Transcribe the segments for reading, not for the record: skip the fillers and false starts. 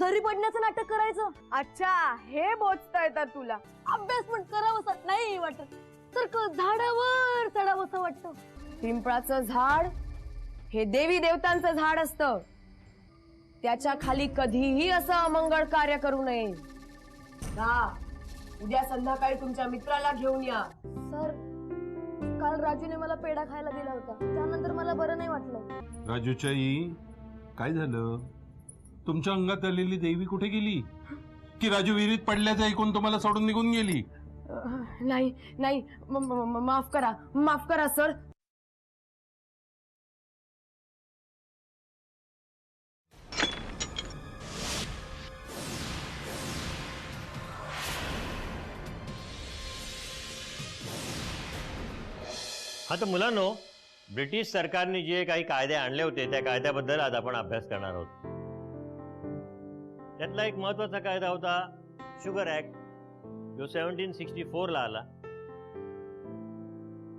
आजारी पडण्याचं नाटक करायचं. अच्छा, हे बोचता येतात तुला. अभ्यास पण करावंसं नाही वाटत तर झाडावर चढावंसं वाटतं. पिंपळाचं झाड हे देवी देवतांचं झाड असतं. त्याच्या खाली कधीही असं अमंगळ कार्य करू नये. उद्या संध्याकाळी तुमच्या मित्राला घेऊन या. सर, काल राजूने मला पेढा खायला दिला होता, त्यानंतर मला बरं नाही वाटलं. राजूच्या आई, काय झालं? तुमच्या अंगात आलेली देवी कुठे गेली? की राजू विहिरीत पडल्याचं ऐकून तुम्हाला सोडून निघून गेली? नाही नाही, माफ करा सर. हा, तर मुलांनो, ब्रिटिश सरकारने जे काही कायदे आणले होते त्या कायद्याबद्दल आज आपण अभ्यास करणार आहोत. त्यातला एक महत्वाचा कायदा होता शुगर ऍक्ट, जो 1764 ला आला.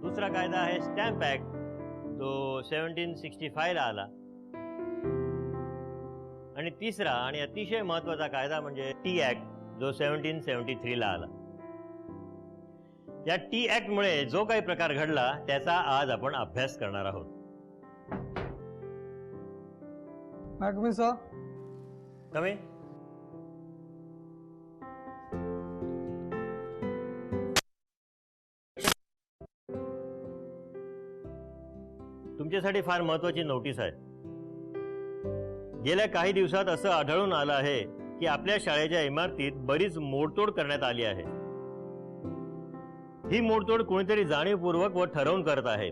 दुसरा कायदा आहे स्टॅम्प ऍक्ट, जो 1765 ला आला. आणि तिसरा आणि अतिशय महत्वाचा कायदा म्हणजे टी ऍक्ट, जो 1773 ला आला. या टी ऍक्ट मुळे जो काही प्रकार घडला त्याचा आज आपण अभ्यास करणार आहोत. कमी तुमच्यासाठी फार महत्वाची नोटीस आहे. गेल्या काही दिवसात असं आढळून आलं आहे की आपल्या शाळेच्या इमारतीत बरीच मोडतोड करण्यात आली आहे. ही मोडतोड कोणीतरी जाणीवपूर्वक व ठरवून करत आहे.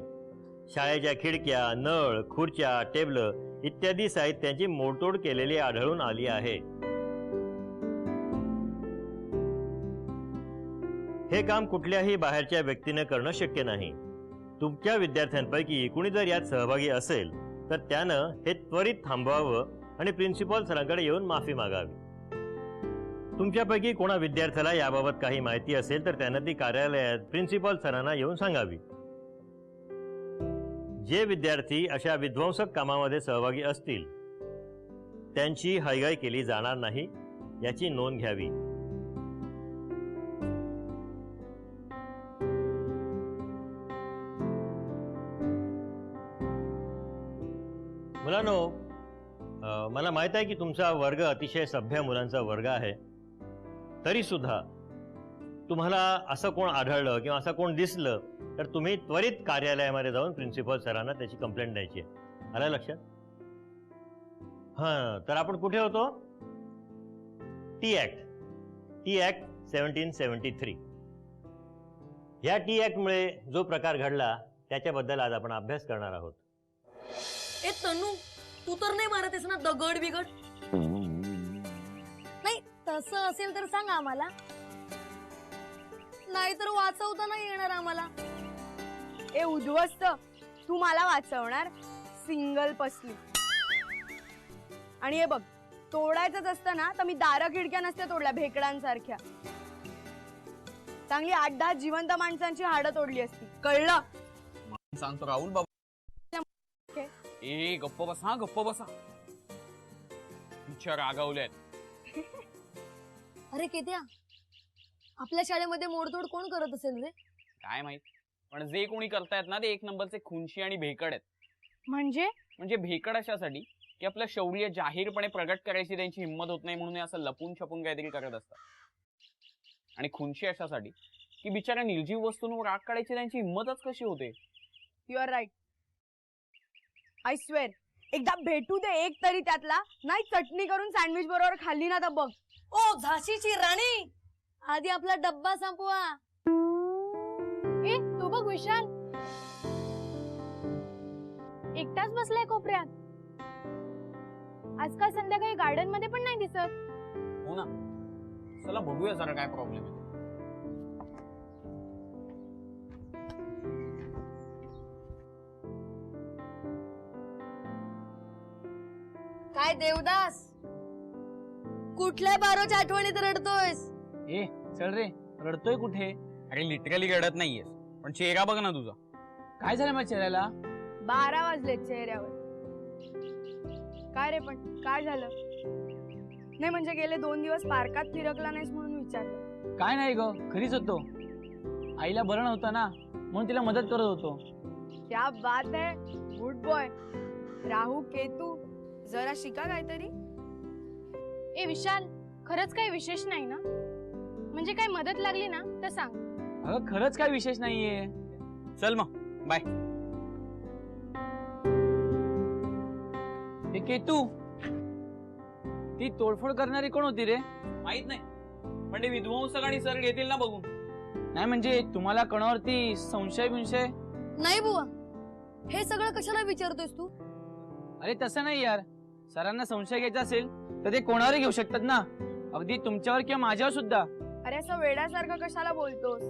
शाळेच्या खिडक्या, नळ, खुर्च्या, टेबल इत्यादी साहित्याची मोडतोड केलेली आढळून आली आहे. हे काम कुठल्याही बाहेरच्या व्यक्तीने करणं शक्य नाही. तुमच्या विद्यार्थ्यांपैकी कुणी जर यात सहभागी असेल तर त्यानं हे त्वरित थांबवावं आणि प्रिन्सिपल सरांकडे येऊन माफी मागावी. तुमच्यापैकी कोणा विद्यार्थ्याला याबाबत काही माहिती असेल तर त्यानं ती कार्यालयात प्रिन्सिपल सरांना येऊन सांगावी. जे विद्यार्थी अशा विध्वंसक कामामध्ये सहभागी असतील त्यांची हयगय केली जाणार नाही याची नोंद घ्यावी. मुलांनो, मला माहित आहे की तुमचा वर्ग अतिशय सभ्य मुलांचा वर्ग आहे. तरी सुद्धा तुम्हाला असं कोण आढळलं किंवा असं कोण दिसलं तर तुम्ही त्वरित कार्यालयामध्ये जाऊन प्रिन्सिपल सरांना त्याची कंप्लेंट द्यायची आहे. आलं लक्षात? हां, तर आपण कुठे होतो? T act 1773. या टी ऍक्ट मुळे जो प्रकार घडला त्याच्याबद्दल आज आपण अभ्यास करणार आहोत. ए तनू, तू तर नाही मारत आहेस ना दगड बिगड? नाही, तसं असेल तर सांग आम्हाला, नाहीतर वाचवता नाही येणार आम्हाला. ए उद्ध्वस्त, तू मला वाचवणार? सिंगल पसली. आणि हे बघ, तोडायचंच असतं ना तर मी दारं खिडक्या नसत्या तोडल्या भेकडांसारख्या. चांगली 8-10 जिवंत माणसांची हाडं तोडली असती. कळलं? सांगतो राहुल बाबा. ए गप्प बसा, गप्प बसा. टीचर रागावलेत. अरे केत्या, आपल्या शाळेमध्ये मोडतोड कोण करत असेल रे? काय माहित, पण जे कोणी करतायत ना ते एक नंबरचे खुनशी आणि भेकड आहेत. म्हणजे भेकड अशासाठी की आपलं शौर्य जाहीरपणे प्रगट करायची त्यांची हिंमत होत नाही म्हणून असं लपून छपून काहीतरी करत असतात. आणि खुनशी अशासाठी की बिचाऱ्या निर्जीव वस्तूंवर राग काढायची त्यांची हिंमतच कशी होते. You are right. I swear, एकदा भेटू दे एक तरी त्यातला. नाही चटणी करून सँडविच बरोबर खाल्ली ना तर बघ. ओ झाशीची राणी, आधी आपला डब्बा संपवा. ए तो बघ विशाल, एकटाच बसलाय कोपऱ्यात. आजकाल संध्याकाळी गार्डन मध्ये पण नाही दिसत. हो ना, चला बघूया जरा काय प्रॉब्लेम आहे. काय देवदास, कुठल्या बारोच्या आठवणीत रडतोयस? ए चल रे, रडतोय कुठे? अरे लिटरली रडत नाहीयेस, पण चेहरा बघ ना तुझा. काय झालं माझ्या चेहऱ्याला? 12 वाजले चेहऱ्यावर. काय रे पण काय झालं? नाही म्हणजे गेले 2 दिवस पार्कात फिरकला नाहीस म्हणून विचारलं. काय नाही ग, घरीच होतो. आईला बरं नव्हतं ना, म्हणून तिला मदत करत होतो. क्या बात है, गुड बॉय. राहू केतू जरा शिका काहीतरी. ए विशाल, खरंच काही विशेष नाही ना? म्हणजे काय मदत लागली ना तर सांग. अगं खरंच काय विशेष नाहीये. चल मग, बाय. हे केतू, ती तोडफोड करणारी कोण होती रे? माहित नाही, पण ते विध्वंसक आणि सर घेतील ना बघून. नाही म्हणजे तुम्हाला कोणावरती संशय बिंशय? नाही बुवा, हे सगळं कशाला विचारतोयस तू? अरे तसं नाही यार, सरांना संशय घ्यायचा असेल तर ते कोणावरही घेऊ शकतात ना, अगदी तुमच्यावर किंवा माझ्यावर सुद्धा. अरे असं वेड्यासारखं कशाला बोलतोस?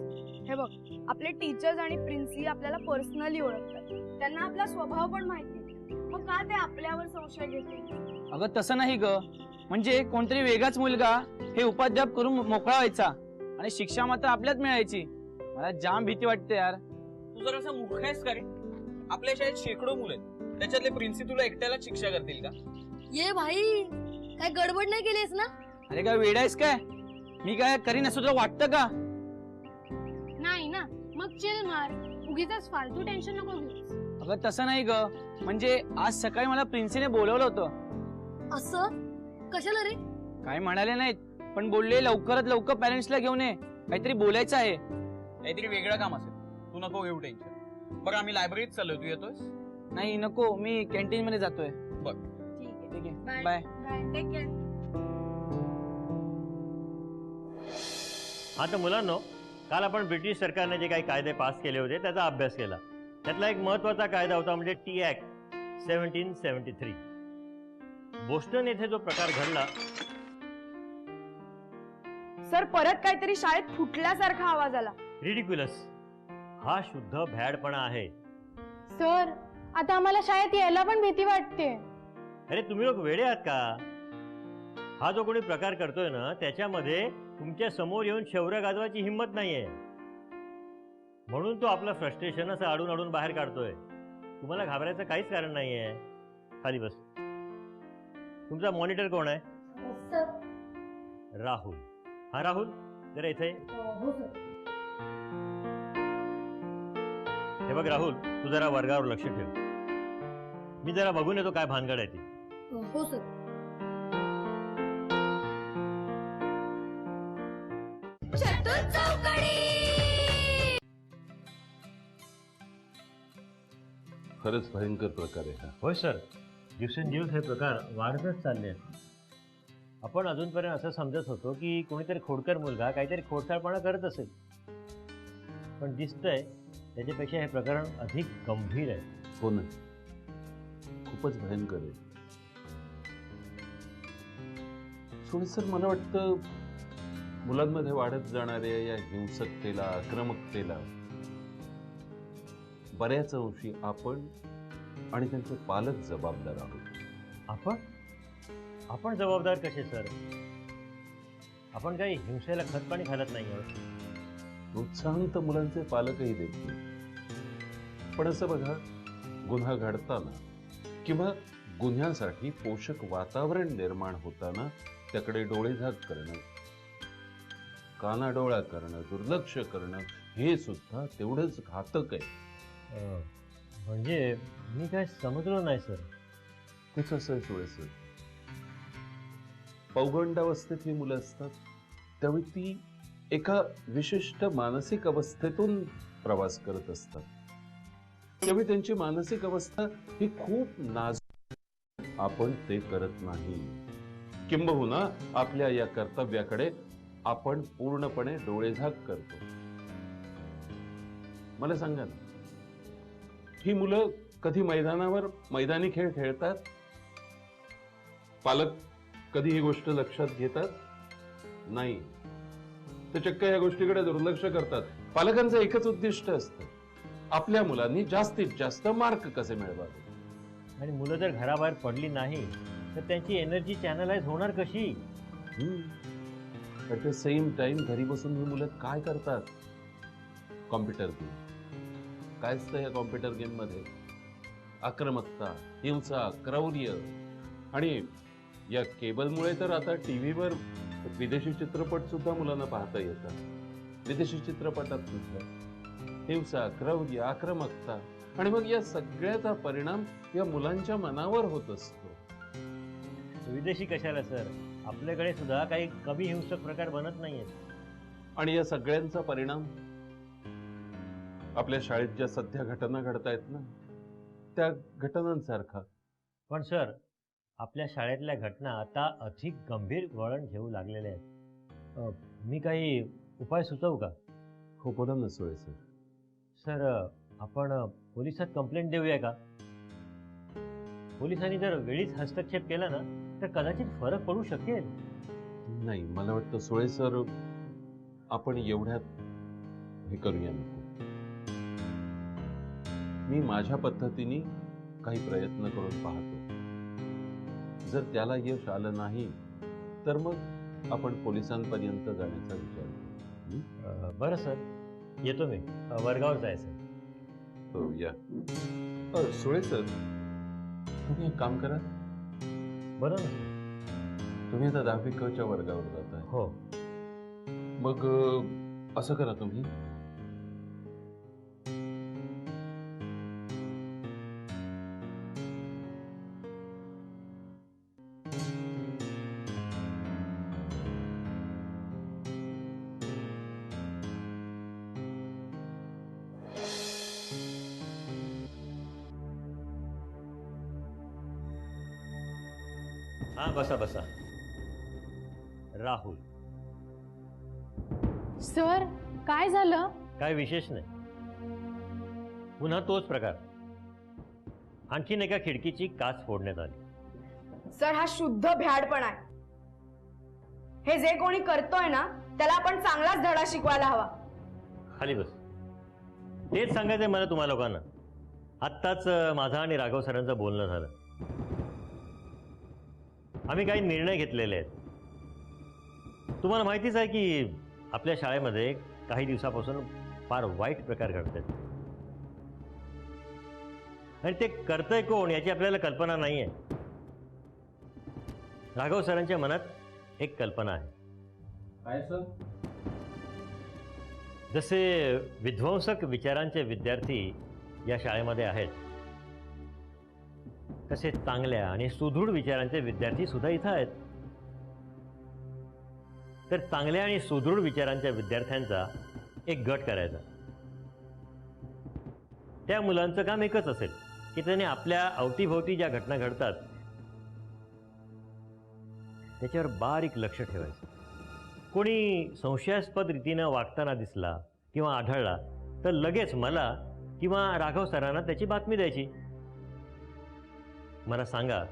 हे बघ, आपले टीचर्स आणि प्रिन्सी आपल्याला पर्सनली ओळखतात, त्यांना आपला स्वभाव पण माहिती, मग का ते आपल्यावर संशय घेतील? अगं तसं नाही ग, म्हणजे कोणतरी वेगळाच मुलगा हे उपाध्याप करून मोकळा व्हायचा आणि शिक्षा मात्र आपल्यात मिळायची. मला जाम भीती वाटते यार. तू जर असं मूर्ख आहेस का रे? आपल्या शाळेत शेकडो मुलं आहेत, त्याच्यातले प्रिन्सी तुला एकट्याला शिक्षा करतील का? ये भाई, काय गडबड नाही केलीस ना? अरे काय वेडा आहेस काय? मी काय करीन असं तुला वाटतं का? नाही ना, मग चिल मार. उगीच फालतू टेन्शन नको घेऊस. अगं तसं नाही ग, म्हणजे आज सकाळी मला प्रिन्सीने बोलवलं होतं. असं कशाला रे? काय म्हणाले नाहीत, पण बोलले लवकरात लवकर पॅरेंट्सला घेऊन ये, काहीतरी बोलायचं आहे. काहीतरी वेगळं काम असेल, तू नको घेऊ टेन्शन. बरं आम्ही लायब्ररीत चाललोय, तू येतोयस? नाही नको, मी कॅन्टीन मध्ये जातोय. ठीक आहे, बाय. Bye, take care. आता मुलांनो, काल आपण ब्रिटिश सरकारने जे काही कायदे पास केले होते त्याचा अभ्यास केला. त्यातला एक महत्वाचा कायदा होता म्हणजे टी ऍक्ट 1773. बोस्टन येथे जो प्रकार घडला. सर परत काहीतरी शाळेत फुटल्यासारखा आवाज आला. रिडिक्युलस, हा शुद्ध भ्याडपणा आहे. सर, आता आम्हाला शाळेत यायला पण भीती वाटते. अरे तुम्ही लोक वेडे आहात का? हा जो कोणी प्रकार करतोय ना, त्याच्यामध्ये तुमच्या समोर येऊन शौर्य गाजवायची हिंमत नाहीये, म्हणून तो आपलं फ्रस्ट्रेशन असं आडून आडून बाहेर काढतोय. तुम्हाला घाबरायचं काहीच कारण नाहीये. खाली बस. तुमचा मॉनिटर कोण आहे? राहुल. हा राहुल, जरा इथे. हे बघ राहुल, तू जरा वर्गावर लक्ष ठेव. मी जरा बघून येतो काय भानगड आहे ती. हो सर. खरंच भयंकर प्रकार आहे हा. होय सर, दिवसेंदिवस हे प्रकार वाढतच चालले आहेत. आपण अजूनपर्यंत असं समजत होतो की कोणीतरी खोडकर मुलगा काहीतरी खोडसाळपणा करत असेल, पण दिसतंय त्याच्यापेक्षा हे प्रकरण अधिक गंभीर आहे. हो ना, खूपच भयंकर आहे. सोनी सर, मला वाटतं मुलांमध्ये वाढत जाणाऱ्या या हिंसकतेला, आक्रमकतेला बऱ्याच अंशी आपण आणि त्यांचे पालक जबाबदार आहोत. आपण जबाबदार कसे सर? आपण काही हिंसेला खतपाणी घालत नाही आहोत. प्रोत्साहन तर मुलांचे पालकही देतील, पण असं बघा, गुन्हा घडताना किंवा गुन्ह्यासाठी पोषक वातावरण निर्माण होताना त्याकडे डोळेझाक करणं, कानाडोळा करणं, दुर्लक्ष करणं हे सुद्धा तेवढंच घातक आहे. म्हणजे मी काय समजलो नाही सर. ते कसं आहे सुळे सर, पौगंडावस्थेत ही मुलं असतात, त्यावेळी ती एका विशिष्ट मानसिक अवस्थेतून प्रवास करत असतात. त्यावेळी त्यांची मानसिक अवस्था ही खूप नाजूक. आपण ते करत नाही, किंबहुना आपल्या या कर्तव्याकडे आपण पूर्णपणे डोळेझाक करतो. मला सांगा ना, ही मुलं कधी मैदानावर मैदानी खेळ खेळतात? पालक कधी ही गोष्ट लक्षात घेतात? नाही, ते चक्क या गोष्टीकडे दुर्लक्ष करतात. पालकांचं एकच उद्दिष्ट असतं, आपल्या मुलांनी जास्तीत जास्त मार्क कसे मिळवावे. आणि मुलं जर घराबाहेर पडली नाही तर त्यांची एनर्जी चॅनलाइज होणार कशी? ॲट द सेम टाइम घरी बसून ही मुलं काय करतात? Computer game. काय असतं या कॉम्प्युटर गेम मध्ये? आक्रमकता, हिंसा, क्रौर्य आणि या केबलमुळे तर आता टीव्हीवर विदेशी चित्रपट सुद्धा मुलांना पाहता येतात. विदेशी चित्रपटात सुद्धा हिंसा, क्रौर्य, आक्रमकता आणि मग या सगळ्याचा परिणाम या मुलांच्या मनावर होत असतो. विदेशी कशाला सर, आपल्याकडे सुद्धा काही कमी हिंसक प्रकार बनत नाहीयेत. आणि या सगळ्यांचा परिणाम आपल्या शाळेत ज्या सध्या घटना घडतायत ना, त्या घटनांसारखा. पण सर, आपल्या शाळेतल्या घटना आता अधिक गंभीर वळण घेऊ लागलेल्या आहेत. मी काही उपाय सुचवू का? हो, बोला ना सोय सर. सर, आपण पोलिसात कंप्लेंट देऊया का? पोलिसांनी जर वेळीच हस्तक्षेप केला ना तर कदाचित फरक पडू शकेल. नाही, मला वाटतं सोळे सर, आपण एवढ्यात हे करूया नको. मी माझ्या पद्धतीने काही प्रयत्न करून पाहतो. जर त्याला यश आलं नाही तर मग आपण पोलिसांपर्यंत जाण्याचा विचार करू. बरं सर, येतो मी. वर्गावर जायचं. हो, या. सोळे सर, तुम्ही एक काम करा. बरं ना? तुम्ही आता 10वी क च्या वर्गावर जाताय. हो. मग असं करा तुम्ही, हा, बसा बसा. राहुल. सर, काय झालं? काय विशेष नाही, पुन्हा तोच प्रकार. आणखीन एका खिडकीची काच फोडण्यात आली. सर, हा शुद्ध भ्याडपण आहे. हे जे कोणी करतोय ना त्याला आपण चांगलाच धडा शिकवायला हवा. खाली बस. तेच सांगायचंय मला तुम्हा लोकांना. आत्ताच माझा आणि राघव सरांचं बोलणं झालं. आम्ही काही निर्णय घेतलेले आहेत. तुम्हाला माहितीच आहे की आपल्या शाळेमध्ये काही दिवसापासून फार वाईट प्रकार घडतात आणि ते करतंय कोण याची आपल्याला कल्पना नाही आहे. राघव सरांच्या मनात एक कल्पना आहे. काय सर? जसे विध्वंसक विचारांचे विद्यार्थी या शाळेमध्ये आहेत, तसे चांगल्या आणि सुदृढ विचारांचे विद्यार्थी सुद्धा इथं आहेत. तर चांगल्या आणि सुदृढ विचारांच्या विद्यार्थ्यांचा एक गट करायचा. त्या मुलांचं काम एकच असेल की त्याने आपल्या अवतीभोवती ज्या घटना घडतात त्याच्यावर बारीक लक्ष ठेवायचं. कोणी संशयास्पद रीतीनं वागताना दिसला किंवा आढळला तर लगेच मला किंवा राघव सरांना त्याची बातमी द्यायची. मला सांगा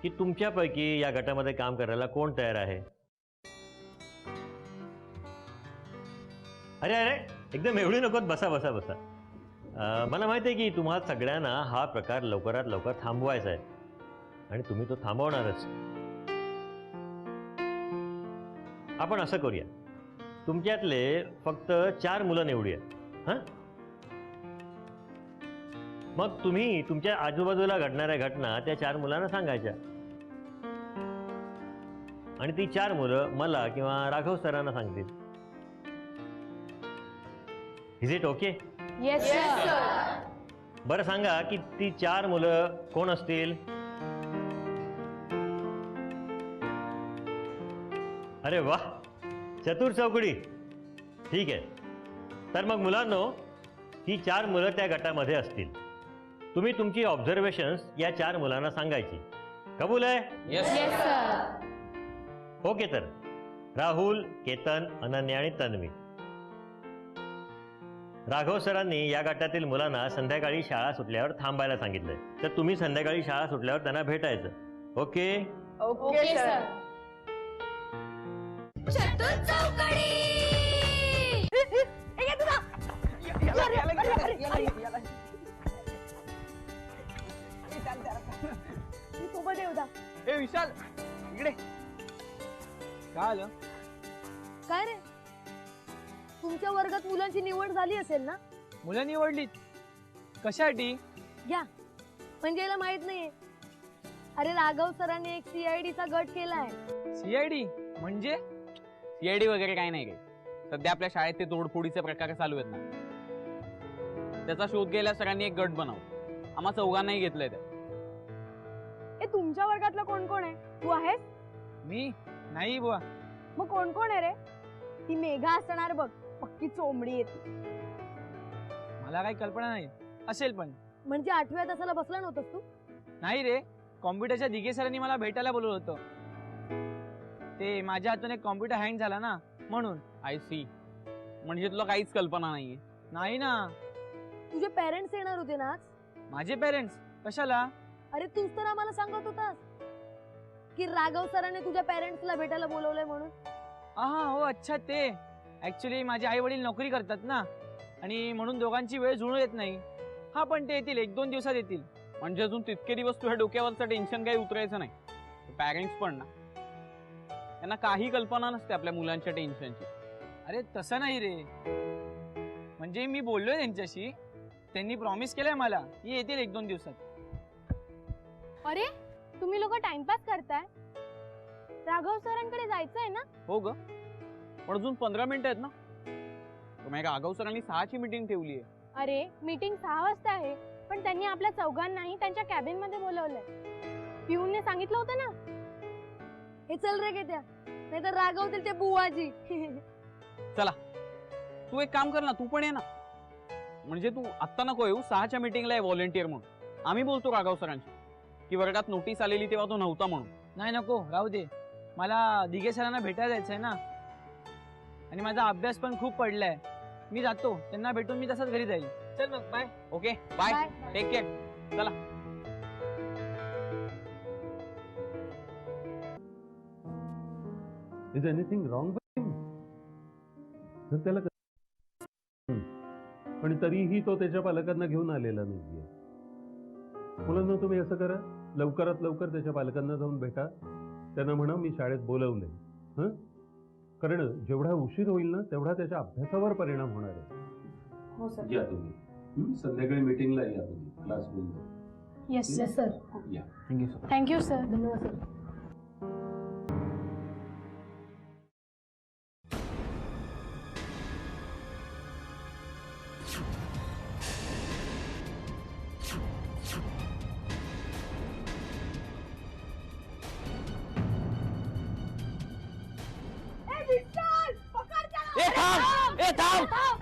की तुमच्यापैकी या गटामध्ये काम करायला कोण तयार आहे? अरे अरे, एकदम एवढी नकोत. बसा बसा बसा. मला माहिती आहे की तुम्हा सगळ्यांना हा प्रकार लवकरात लवकर थांबवायचा आहे आणि तुम्ही तो थांबवणारच. आपण असं करूया, तुमच्यातले फक्त 4 मुलं निवडूया. हां, मग तुम्ही तुमच्या आजूबाजूला घडणाऱ्या घटना त्या 4 मुलांना सांगायच्या आणि ती 4 मुलं मला किंवा राघव सरांना सांगतील. Is it okay? Yes sir. बरं, सांगा की ती 4 मुलं कोण असतील? अरे वा, चतुर चौकडी. ठीक आहे. तर मग मुलांनो, ही 4 मुलं त्या गटामध्ये असतील. तुम्ही तुमची ऑब्झर्वेशन्स या 4 मुलांना सांगायची. कबूल आहे? Yes sir. ओके. तर राहुल, केतन, अनन्या आणि तन्वी. राघव सरांनी या गटातील मुलांना संध्याकाळी शाळा सुटल्यावर थांबायला सांगितलंय. तर तुम्ही संध्याकाळी शाळा सुटल्यावर त्यांना भेटायचं. ओके? Okay sir. चतुर चौकडी. ए विशाल, इकडे. काय आलं? काय रे, तुमच्या वर्गात मुलांची निवड झाली असेल ना? मुलं निवडलीत? कशासाठी? या म्हणजे याला माहित नाहीये. अरे राघव सरांनी एक CID चा गट केलाय. CID म्हणजे? सीआयडी वगैरे काही नाही काही. सध्या आपल्या शाळेत ते तोडफोडीचे प्रकार चालू आहेत ना, त्याचा शोध घ्यायला सरांनी एक गट बनवला. आम्हा चौघांनाही घेतलंय त्या. ए तुमच्या वर्गातलं कोण कोण आहे? तू आहेस? मी नाही बुवा. मग कोण कोण आहे रे? ती मेघा असणार बघ, पक्की चोंबडी येते. मला काही कल्पना नाही. असेल पण. म्हणजे 8व्या तासाला बसला नव्हतास तू? नाही रे, कॉम्प्युटरच्या दिघे सरांनी मला भेटायला बोलवलं होतं. ते माझ्या हातून एक कॉम्प्युटर हँग झाला ना, म्हणून. I see. म्हणजे तुला काहीच कल्पना नाहीये? नाही ना. तुझे पेरेंट्स येणार होते ना आज? माझे पेरेंट्स कशाला? अरे तूच तर आम्हाला सांगत होतास की राघव सरांनी तुझ्या पेरेंट्सला भेटायला बोलवलंय म्हणून. हा हो, अच्छा ते. ऍक्च्युली माझे आई वडील नोकरी करतात ना, आणि म्हणून दोघांची वेळ जुळून येत नाही. हा पण ते येतील, 1-2 दिवसात येतील. म्हणजे अजून तितके दिवस तुझ्या डोक्यावरचं टेन्शन काही उतरायचं नाही. पॅरेंट्स पण ना, त्यांना काही कल्पना नसते आपल्या मुलांच्या टेन्शनची. अरे तसं नाही रे, म्हणजे मी बोललोय त्यांच्याशी. त्यांनी प्रॉमिस केलंय मला की येतील 1-2 दिवसात. अरे तुम्ही लोक टाइमपास करताय. राघव सरांकडे जायचंय ना? हो ग, पण अजून 15 मिनिटं आहेत ना. तुम्ही राघव सरांनी 6ची मीटिंग ठेवली आहे. अरे मीटिंग 6 वाजता आहे, पण त्यांनी आपल्या चौघांनाही त्यांच्या कॅबिन मध्ये बोलवलंय. पिऊनने सांगितलं होतं ना. हे चल रे घेत्या, नाहीतर रागवतील ते बुवाजी. चला, तू एक काम कर ना, तू पण ये ना. म्हणजे तू आत्ता नको येऊ, 6च्या मीटिंगला आहे व्हॉलेंटियर म्हणून. आम्ही बोलतो राघव सरांशी की वर्गात नोटीस आलेली तेव्हा तो नव्हता म्हणून. नाही नको, राहू दे. मला दिघे सरांना भेटायला जायचंय ना, आणि माझा अभ्यास पण खूप पडलाय. मी जातो, त्यांना भेटून मी तसंच घरी जाईल. चल मग, bye. Okay, bye. Bye. Take care. चला. इज एनिथिंग रॉंग तर त्याला पण तरीही तो त्याच्या पालकांना घेऊन आलेला नाहीये. मुलांना तुम्ही असं करा, लवकरात लवकर त्याच्या पालकांना जाऊन भेटा. त्यांना म्हणा मी शाळेत बोलवलंय. हं, कारण जेवढा उशीर होईल ना तेवढा त्याच्या अभ्यासावर परिणाम होणार आहे. हो सर. या तुम्ही संध्याकाळी मीटिंगला या तुम्ही, क्लास बोलतो. Yes sir. Yeah. Thank you sir. Thank you sir. धन्यवाद सर. ए थांब, ए थांब.